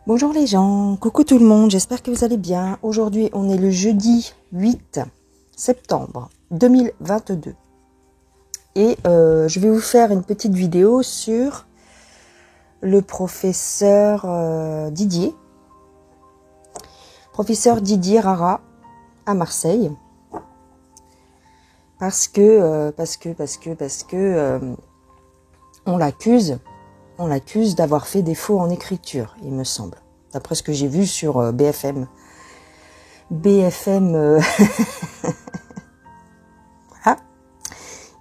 Bonjour les gens, coucou tout le monde, j'espère que vous allez bien. Aujourd'hui, on est le jeudi 8 septembre 2022. Et je vais vous faire une petite vidéo sur le professeur Didier. Professeur Didier Rara à Marseille. Parce que on l'accuse d'avoir fait défaut en écriture, il me semble. D'après ce que j'ai vu sur BFM. Ah,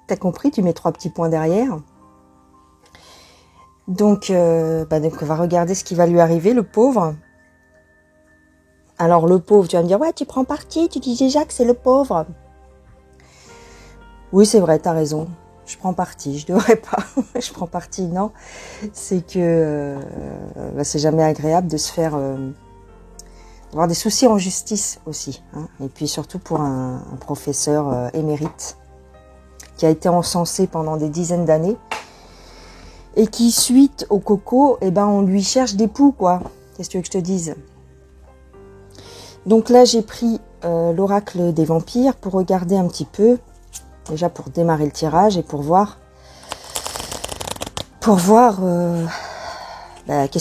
t'as compris, tu mets 3 petits points derrière. Donc on va regarder ce qui va lui arriver, le pauvre. Alors le pauvre, tu vas me dire, ouais, tu prends parti, tu dis déjà que c'est le pauvre. Oui, c'est vrai, t'as raison. Je prends parti, je devrais pas. Je prends parti, non. C'est que c'est jamais agréable de se faire avoir des soucis en justice aussi. Hein. Et puis surtout pour un professeur émérite qui a été encensé pendant des dizaines d'années et qui, suite au coco, on lui cherche des poux, quoi. Qu'est-ce que tu veux que je te dise? Donc là, j'ai pris l'oracle des vampires pour regarder un petit peu. Déjà pour démarrer le tirage et pour voir qu'est-ce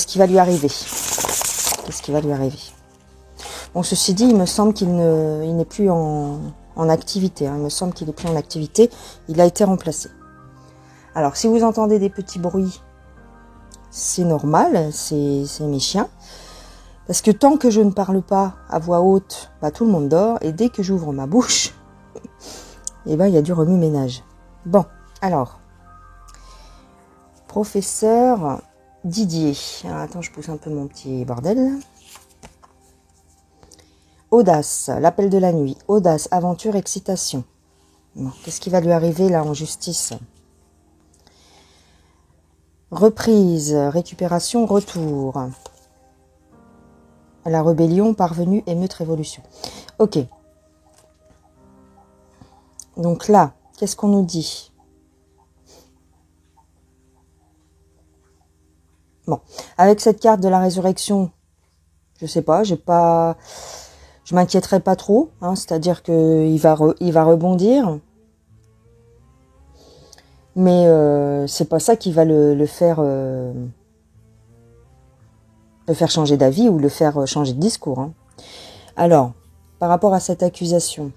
qui va lui arriver. Qu'est-ce qui va lui arriver. Bon, ceci dit, il me semble qu'il n'est plus en activité. Hein. Il me semble qu'il n'est plus en activité. Il a été remplacé. Alors, si vous entendez des petits bruits, c'est normal, c'est mes chiens. Parce que tant que je ne parle pas à voix haute, tout le monde dort. Et dès que j'ouvre ma bouche, il y a du remue-ménage. Bon, alors, professeur Didier. Alors, attends, je pousse un peu mon petit bordel. Audace, l'appel de la nuit. Audace, aventure, excitation. Bon, qu'est-ce qui va lui arriver là en justice? Reprise, récupération, retour. La rébellion, parvenue, émeute, révolution. Ok. Donc là, qu'est-ce qu'on nous dit? Bon, avec cette carte de la résurrection, je sais pas, je m'inquiéterai pas trop, hein, c'est-à-dire que il va rebondir, mais c'est pas ça qui va le faire changer d'avis ou le faire changer de discours. Hein. Alors, par rapport à cette accusation.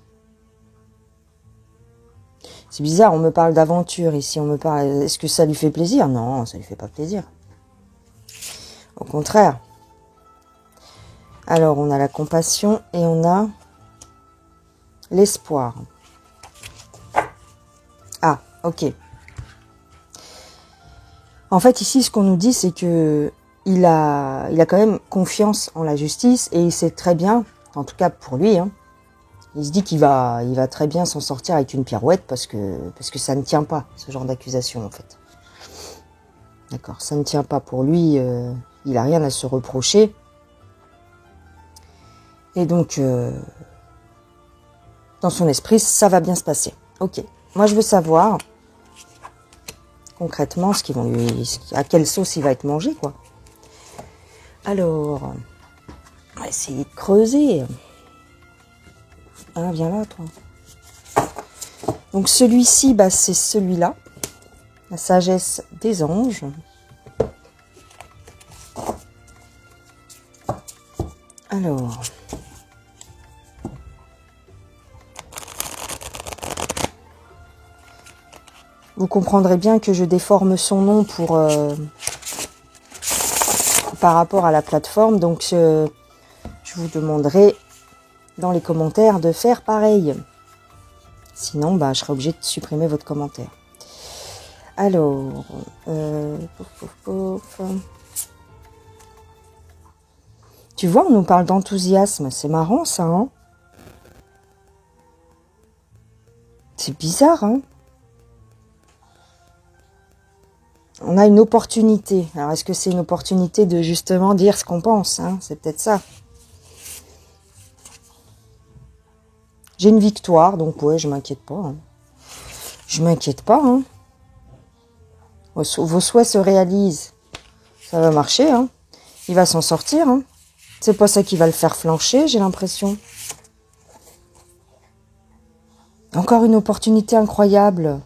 C'est bizarre, on me parle d'aventure ici, on me parle... Est-ce que ça lui fait plaisir? Non, ça lui fait pas plaisir. Au contraire. Alors, on a la compassion et on a l'espoir. Ah, ok. En fait, ici, ce qu'on nous dit, c'est que il a quand même confiance en la justice et il sait très bien, en tout cas pour lui, hein, il se dit qu'il va très bien s'en sortir avec une pirouette parce que ça ne tient pas, ce genre d'accusation, en fait. D'accord, ça ne tient pas pour lui, il n'a rien à se reprocher. Et donc, dans son esprit, ça va bien se passer. Ok, moi je veux savoir, concrètement, à quelle sauce il va être mangé, quoi. Alors, on va essayer de creuser. Ah, viens là, toi. Donc celui-ci, c'est celui-là. La sagesse des anges. Alors. Vous comprendrez bien que je déforme son nom par rapport à la plateforme. Donc je vous demanderai dans les commentaires de faire pareil. Sinon, je serai obligée de supprimer votre commentaire. Alors, tu vois, on nous parle d'enthousiasme. C'est marrant, ça, hein? C'est bizarre, hein? On a une opportunité. Alors, est-ce que c'est une opportunité de justement dire ce qu'on pense, hein? C'est peut-être ça. J'ai une victoire, donc ouais, je m'inquiète pas. Hein. Je m'inquiète pas. Hein. Vos souhaits se réalisent. Ça va marcher. Hein. Il va s'en sortir, hein. C'est pas ça qui va le faire flancher, j'ai l'impression. Encore une opportunité incroyable.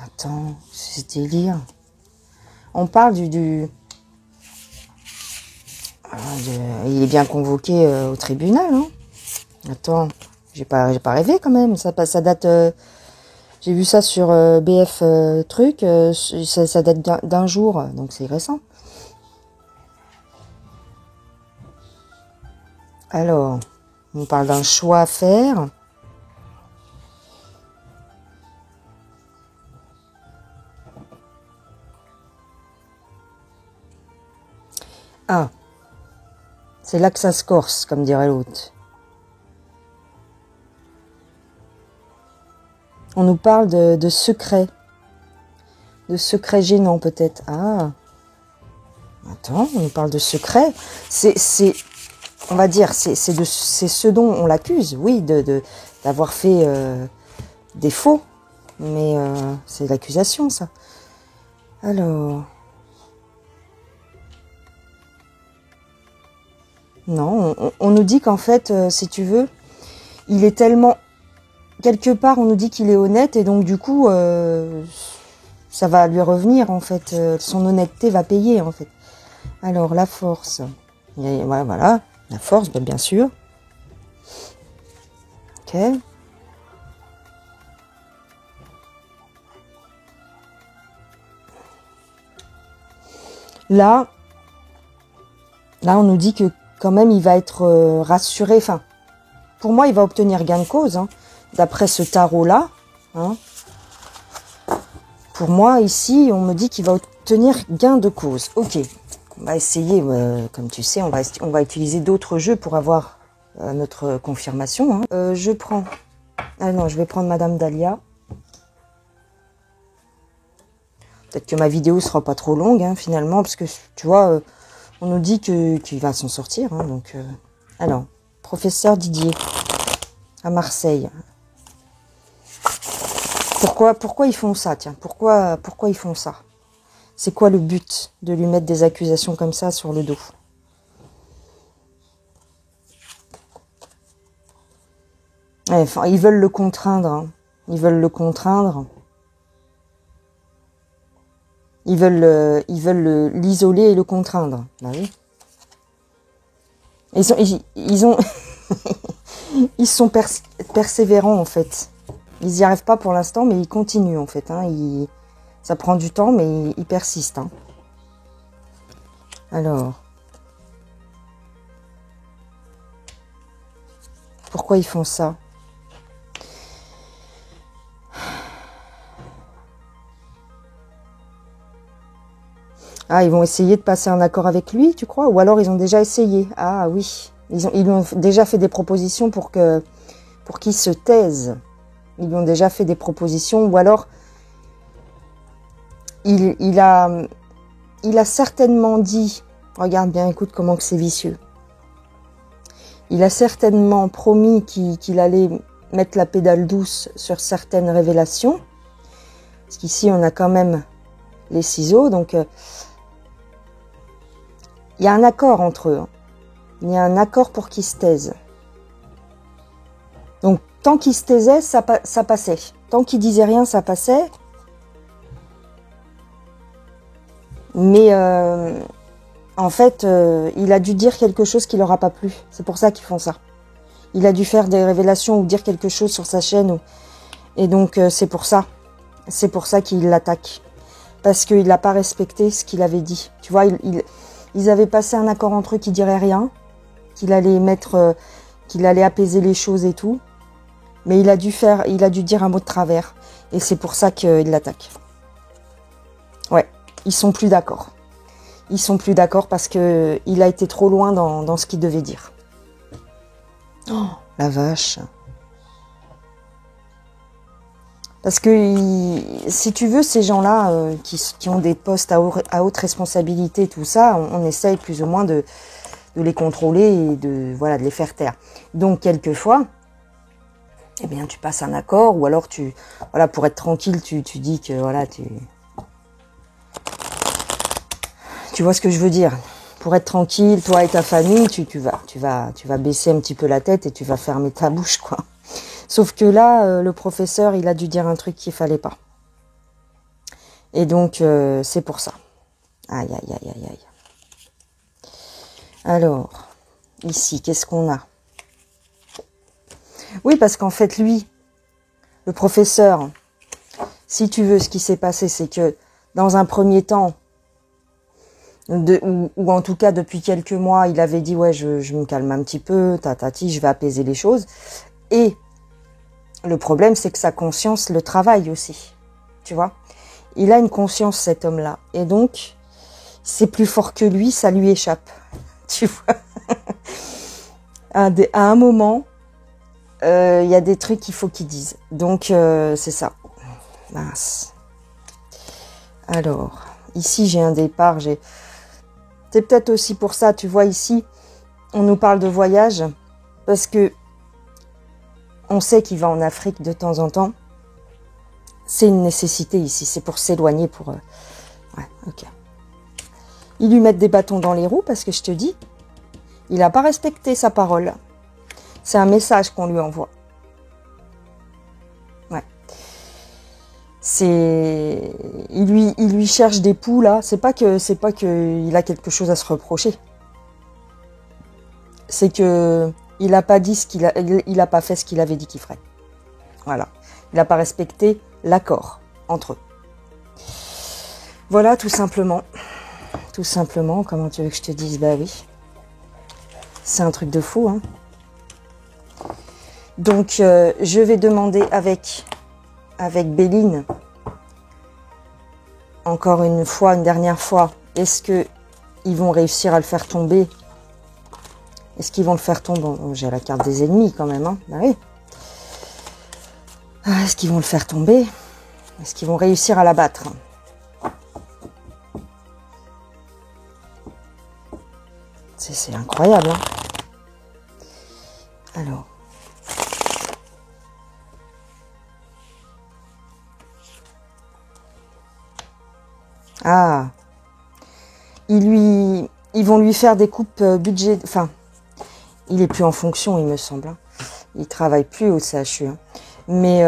Attends, c'est délire. On parle il est bien convoqué au tribunal, hein. Attends, j'ai pas rêvé quand même. Ça date. J'ai vu ça sur BF truc. Ça date d'un jour, donc c'est récent. Alors, on parle d'un choix à faire. Ah, c'est là que ça se corse, comme dirait l'autre. On nous parle de secrets. De secrets gênants, peut-être. Ah. Attends, on nous parle de secrets. On va dire, c'est ce dont on l'accuse, oui, d'avoir fait des faux. Mais c'est l'accusation, ça. Alors... Non, on nous dit qu'en fait, si tu veux, il est tellement... Quelque part, on nous dit qu'il est honnête et donc du coup, ça va lui revenir, en fait. Son honnêteté va payer, en fait. Alors, la force. Et voilà, la force, bien sûr. Ok. Là, on nous dit que quand même, il va être rassuré. Enfin, pour moi, il va obtenir gain de cause, hein, d'après ce tarot-là. Hein. Pour moi, ici, on me dit qu'il va obtenir gain de cause. Ok, on va essayer, comme tu sais, on va utiliser d'autres jeux pour avoir notre confirmation. Hein. Je prends... Ah non, je vais prendre Madame Dahlia. Peut-être que ma vidéo sera pas trop longue, hein, finalement, parce que, tu vois... On nous dit qu'il va s'en sortir. Hein, donc, alors, professeur Didier, à Marseille. Pourquoi ils font ça, tiens, pourquoi ils font ça? C'est quoi le but de lui mettre des accusations comme ça sur le dos? Enfin, ils veulent le contraindre. Hein. Ils veulent le contraindre. Ils veulent l'isoler et le contraindre. Bah oui. Ils sont persévérants en fait. Ils n'y arrivent pas pour l'instant, mais ils continuent en fait. Hein. Ça prend du temps, mais ils persistent. Hein. Alors, pourquoi ils font ça? Ah, ils vont essayer de passer un accord avec lui, tu crois? Ou alors ils ont déjà essayé? Ah oui, ils lui ont déjà fait des propositions pour qu'il se taise. Ils lui ont déjà fait des propositions, ou alors il a certainement dit, regarde bien, écoute comment que c'est vicieux. Il a certainement promis qu'il allait mettre la pédale douce sur certaines révélations. Parce qu'ici, on a quand même les ciseaux, donc... il y a un accord entre eux. Hein. Il y a un accord pour qu'ils se taisent. Donc, tant qu'ils se taisaient, ça passait. Tant qu'ils disaient rien, ça passait. Mais, en fait, il a dû dire quelque chose qui leur a pas plu. C'est pour ça qu'ils font ça. Il a dû faire des révélations ou dire quelque chose sur sa chaîne. Et donc, c'est pour ça. C'est pour ça qu'il l'attaque. Parce qu'il n'a pas respecté ce qu'il avait dit. Tu vois, ils avaient passé un accord entre eux qui dirait rien, qu'il allait apaiser les choses et tout. Mais il a dû dire un mot de travers. Et c'est pour ça qu'il l'attaque. Ouais, ils sont plus d'accord. Ils sont plus d'accord parce que il a été trop loin dans ce qu'il devait dire. Oh, la vache. Parce que, si tu veux, ces gens-là qui ont des postes à haute responsabilité, tout ça, on essaye plus ou moins de les contrôler et de les faire taire. Donc, quelquefois, eh bien, tu passes un accord ou alors pour être tranquille, tu dis que, tu vois ce que je veux dire. pour être tranquille, toi et ta famille, tu vas baisser un petit peu la tête et tu vas fermer ta bouche, quoi. Sauf que là, le professeur, il a dû dire un truc qu'il fallait pas. Et donc, c'est pour ça. Aïe, aïe, aïe, aïe, aïe. Alors, ici, qu'est-ce qu'on a? Oui, parce qu'en fait, lui, le professeur, si tu veux, ce qui s'est passé, c'est que dans un premier temps, ou en tout cas depuis quelques mois, il avait dit ouais, je me calme un petit peu, tatati, je vais apaiser les choses. Et le problème, c'est que sa conscience le travaille aussi, tu vois. Il a une conscience, cet homme-là, et donc c'est plus fort que lui, ça lui échappe, tu vois. À un moment, il y a des trucs qu'il faut qu'il dise. Donc c'est ça. Mince. Alors, ici j'ai un départ, c'est peut-être aussi pour ça, tu vois, ici, on nous parle de voyage, parce que on sait qu'il va en Afrique de temps en temps. C'est une nécessité ici, c'est pour s'éloigner, pour... Ouais, ok. Ils lui mettent des bâtons dans les roues, parce que je te dis, il n'a pas respecté sa parole. C'est un message qu'on lui envoie. Ouais. Il lui cherche des poux, là. C'est pas que il a quelque chose à se reprocher. C'est que il a pas dit il a pas fait ce qu'il avait dit qu'il ferait. Voilà. Il n'a pas respecté l'accord entre eux. Voilà, tout simplement. Tout simplement. Comment tu veux que je te dise? Bah oui. C'est un truc de fou, hein. Donc, je vais demander avec Béline, encore une fois, une dernière fois, est-ce que ils vont réussir à le faire tomber? Est-ce qu'ils vont le faire tomber? Bon, j'ai la carte des ennemis quand même, hein. Bah oui. Est-ce qu'ils vont le faire tomber? Est-ce qu'ils vont réussir à l'abattre? C'est incroyable, hein. Alors. Ah. Ils vont lui faire des coupes budget. Enfin, il est plus en fonction, il me semble, hein. Il travaille plus au CHU, hein. Mais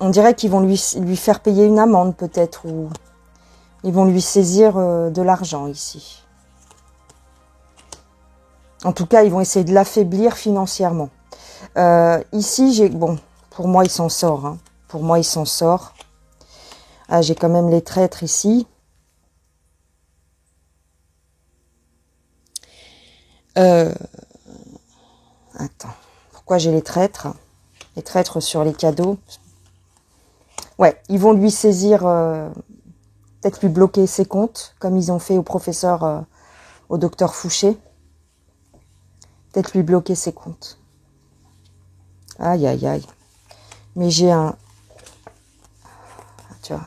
on dirait qu'ils vont lui faire payer une amende peut-être, ou ils vont lui saisir de l'argent ici. En tout cas, ils vont essayer de l'affaiblir financièrement. Ici, bon, pour moi, il s'en sort, hein. Pour moi, il s'en sort. Ah, j'ai quand même les traîtres ici. Attends, pourquoi j'ai les traîtres? Les traîtres sur les cadeaux. Ouais, ils vont lui saisir, peut-être lui bloquer ses comptes, comme ils ont fait au professeur, au docteur Fouché. Peut-être lui bloquer ses comptes. Aïe, aïe, aïe. Mais j'ai tu vois,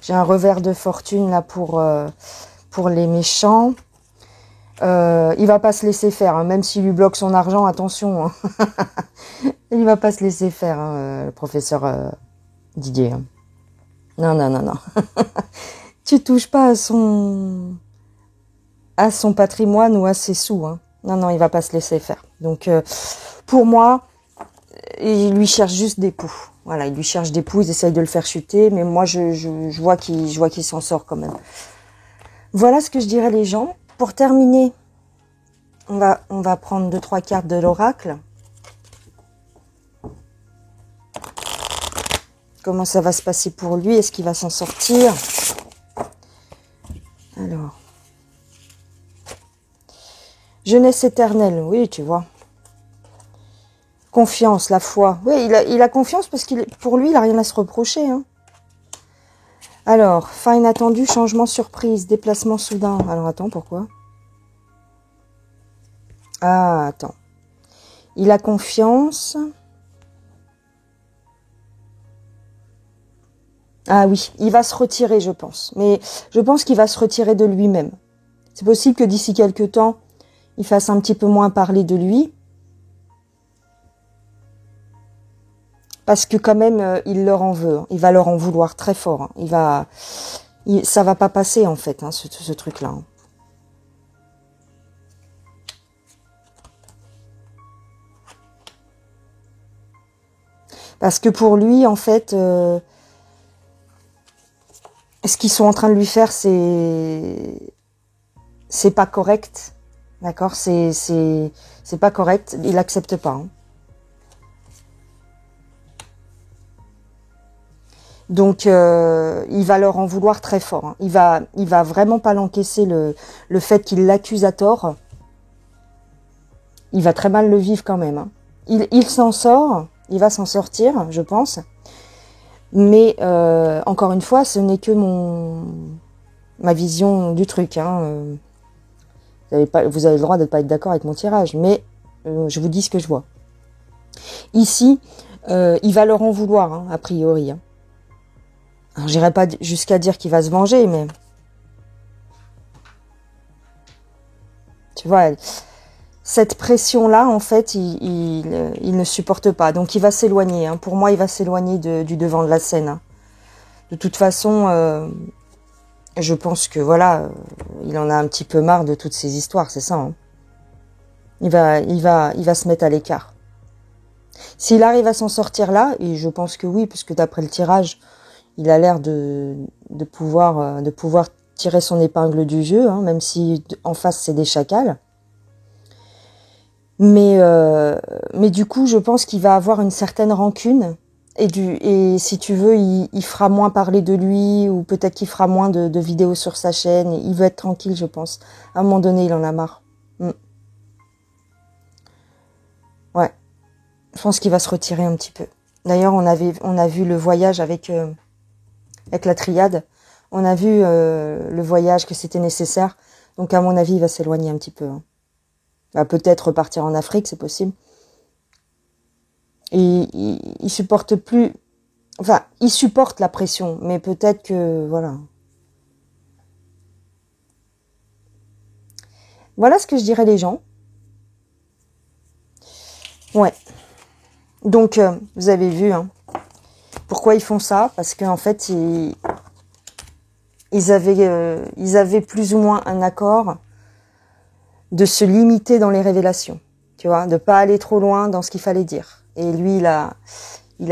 j'ai un revers de fortune là pour les méchants. Il va pas se laisser faire, hein, même s'il lui bloque son argent, attention. Hein. Il va pas se laisser faire, hein, le professeur Didier. Hein. Non, non, non, non. Tu touches pas à son patrimoine ou à ses sous. Hein. Non, non, il va pas se laisser faire. Donc, pour moi, il lui cherche juste des poux. Voilà, il lui cherche des poux, ils essayent de le faire chuter, mais moi, je vois qu'il s'en sort quand même. Voilà ce que je dirais les gens. Pour terminer, on va prendre 2-3 cartes de l'oracle. Comment ça va se passer pour lui? Est-ce qu'il va s'en sortir? Alors. Jeunesse éternelle, oui, tu vois. Confiance, la foi. Oui, il a confiance parce pour lui, il n'a rien à se reprocher. Hein. Alors, fin inattendue, changement surprise, déplacement soudain. Alors, attends, pourquoi? Ah, attends. Il a confiance. Ah oui, il va se retirer, je pense. Mais je pense qu'il va se retirer de lui-même. C'est possible que d'ici quelques temps, il fasse un petit peu moins parler de lui. Parce que quand même, il leur en veut. Il va leur en vouloir très fort. Ça va pas passer, en fait, hein, ce truc-là. Parce que pour lui, en fait, ce qu'ils sont en train de lui faire, c'est pas correct. D'accord? C'est pas correct. Il accepte pas. Hein. Donc, il va leur en vouloir très fort. Hein. Il va vraiment pas l'encaisser le fait qu'il l'accuse à tort. Il va très mal le vivre quand même. Hein. Il s'en sort. Il va s'en sortir, je pense. Mais encore une fois, ce n'est que ma vision du truc. Hein. Vous avez le droit de ne pas être d'accord avec mon tirage, mais je vous dis ce que je vois. Ici, il va leur en vouloir, hein, a priori. Hein. Alors, j'irai pas jusqu'à dire qu'il va se venger, mais tu vois, cette pression-là, en fait, il ne supporte pas. Donc, il va s'éloigner. Hein. Pour moi, il va s'éloigner du devant de la scène. Hein. De toute façon, je pense que voilà, il en a un petit peu marre de toutes ces histoires, c'est ça. Hein. Il va se mettre à l'écart. S'il arrive à s'en sortir là, et je pense que oui, puisque d'après le tirage, il a l'air de pouvoir tirer son épingle du jeu, hein, même si en face c'est des chacals. Mais du coup, je pense qu'il va avoir une certaine rancune. Et si tu veux, il fera moins parler de lui, ou peut-être qu'il fera moins de vidéos sur sa chaîne. Il veut être tranquille, je pense. À un moment donné, il en a marre. Ouais. Je pense qu'il va se retirer un petit peu. D'ailleurs, on a vu le voyage avec la triade. On a vu le voyage, que c'était nécessaire. Donc, à mon avis, il va s'éloigner un petit peu. Hein. Il va peut-être repartir en Afrique, c'est possible. Et il supporte plus... Enfin, il supporte la pression, mais peut-être que... Voilà. Voilà ce que je dirais les gens. Ouais. Donc, vous avez vu, hein, pourquoi ils font ça? Parce qu'en fait, ils avaient plus ou moins un accord de se limiter dans les révélations. Tu vois, de pas aller trop loin dans ce qu'il fallait dire. Et lui, il a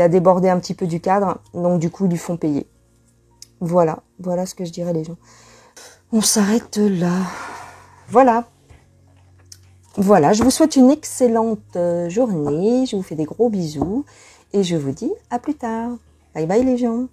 débordé un petit peu du cadre, donc du coup, ils lui font payer. Voilà ce que je dirais les gens. On s'arrête là. Voilà, je vous souhaite une excellente journée, je vous fais des gros bisous, et je vous dis à plus tard. Bye bye les gens.